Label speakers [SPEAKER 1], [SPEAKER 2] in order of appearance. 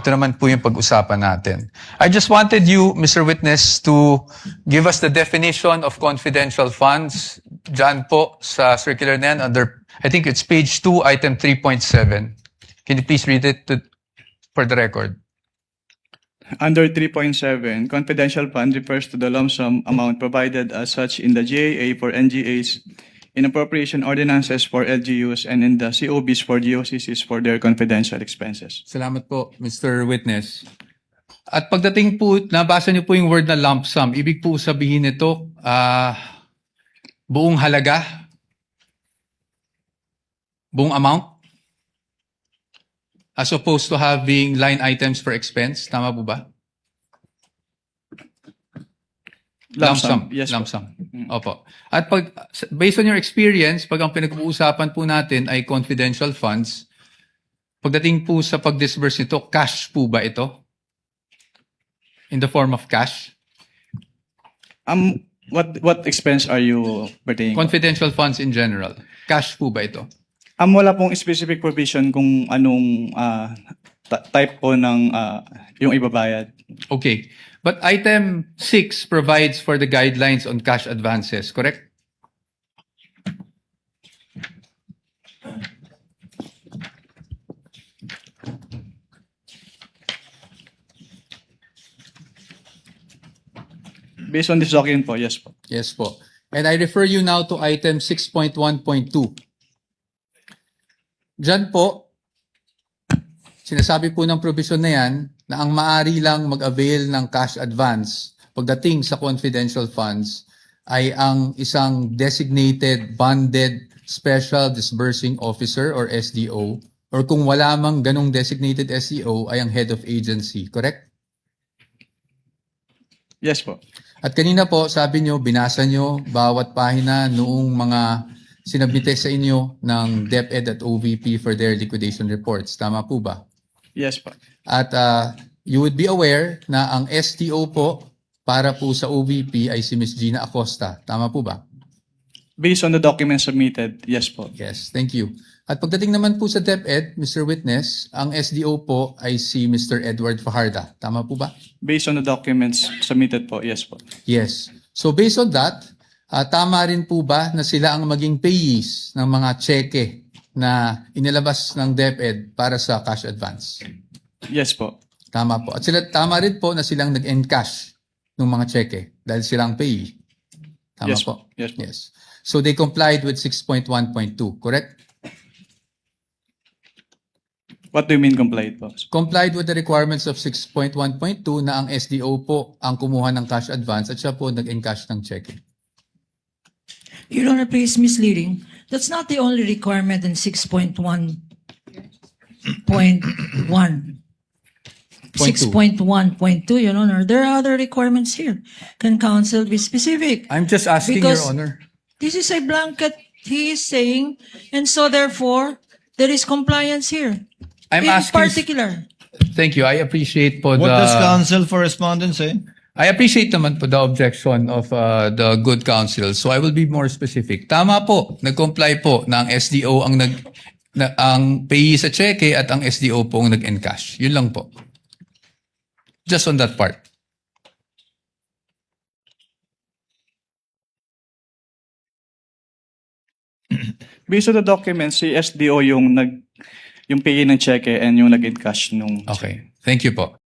[SPEAKER 1] ito naman po yung pag-usapan natin. I just wanted you, Mr. Witness, to give us the definition of confidential funds. Diyan po sa circular na yan, under, I think it's page 2, item 3.7. Can you please read it for the record?
[SPEAKER 2] Under 3.7, confidential fund refers to the lump sum amount provided as such in the GAA for NGAs, in appropriation ordinances for LGUs, and in the COBs for GOCCs for their confidential expenses.
[SPEAKER 1] Salamat po, Mr. Witness. At pagdating po, nabasa niyo po yung word na lump sum. Ibig po sabihin nito, buong halaga? Buong amount? As opposed to having line items for expense? Tama po ba? Lump sum.
[SPEAKER 2] Yes,
[SPEAKER 1] Lump
[SPEAKER 2] po.
[SPEAKER 1] sum. Opo. At pag, based on your experience, pag ang pinag-uusapan po natin ay confidential funds, pagdating po sa pag-disburse nito, cash po ba ito? In the form of cash?
[SPEAKER 2] What expense are you pertaining?
[SPEAKER 1] Confidential funds in general. Cash po ba ito?
[SPEAKER 2] Wala pong specific provision kung anong type po ng yung ibabayad.
[SPEAKER 1] Okay. But item 6 provides for the guidelines on cash advances, correct?
[SPEAKER 2] Based on this document po, yes po.
[SPEAKER 1] Yes po. And I refer you now to item 6.1.2. Diyan po, sinasabi po ng provision na yan na ang maaari lang mag-avail ng cash advance pagdating sa confidential funds ay ang isang designated bonded special disbursing officer or SDO, or kung wala mang ganong designated SDO ay ang head of agency, correct?
[SPEAKER 2] Yes po.
[SPEAKER 1] At kanina po, sabi nyo, binasa nyo bawat pahina noong mga sinabite sa inyo ng DepEd at OVP for their liquidation reports. Tama po ba?
[SPEAKER 2] Yes po.
[SPEAKER 1] At you would be aware na ang STO po para po sa OVP ay si Ms. Gina Acosta. Tama po ba?
[SPEAKER 2] Based on the documents submitted, yes po.
[SPEAKER 1] Yes, thank you. At pagdating naman po sa DepEd, Mr. Witness, ang SDO po ay si Mr. Edward Fajarda. Tama po ba?
[SPEAKER 2] Based on the documents submitted po, yes po.
[SPEAKER 1] Yes. So based on that, tama rin po ba na sila ang maging payees ng mga cheque na inilabas ng DepEd para sa cash advance?
[SPEAKER 2] Yes po.
[SPEAKER 1] Tama po. At sila, tama rin po na silang nag-encash ng mga cheque dahil silang payee. Tama
[SPEAKER 2] Yes
[SPEAKER 1] po?
[SPEAKER 2] Yes po.
[SPEAKER 1] Yes. So they complied with 6.1.2, correct?
[SPEAKER 2] What do you mean complied po?
[SPEAKER 1] Complied with the requirements of 6.1.2 na ang SDO po ang kumuha ng cash advance at siya po nag-encash ng cheque.
[SPEAKER 3] Your Honor, please misleading. That's not the only requirement in 6.1.1. 6.1.2, Your Honor. There are other requirements here. Can counsel be specific?
[SPEAKER 1] I'm just asking,
[SPEAKER 3] Because-
[SPEAKER 1] Your Honor.
[SPEAKER 3] This is a blanket he is saying, and so therefore, there is compliance here.
[SPEAKER 1] I'm
[SPEAKER 3] In
[SPEAKER 1] asking.
[SPEAKER 3] particular.
[SPEAKER 1] Thank you. I appreciate po
[SPEAKER 4] What does
[SPEAKER 1] the.
[SPEAKER 4] counsel for respondent say?
[SPEAKER 1] I appreciate naman po the objection of the good counsel. So I will be more specific. Tama po, nag-comply po na ang SDO ang payee sa cheque at ang SDO po ang nag-encash. Yun lang po. Just on that part.
[SPEAKER 2] Based on the documents, si SDO yung pay ng cheque and yung nag-encash nung
[SPEAKER 1] Okay. Thank you po.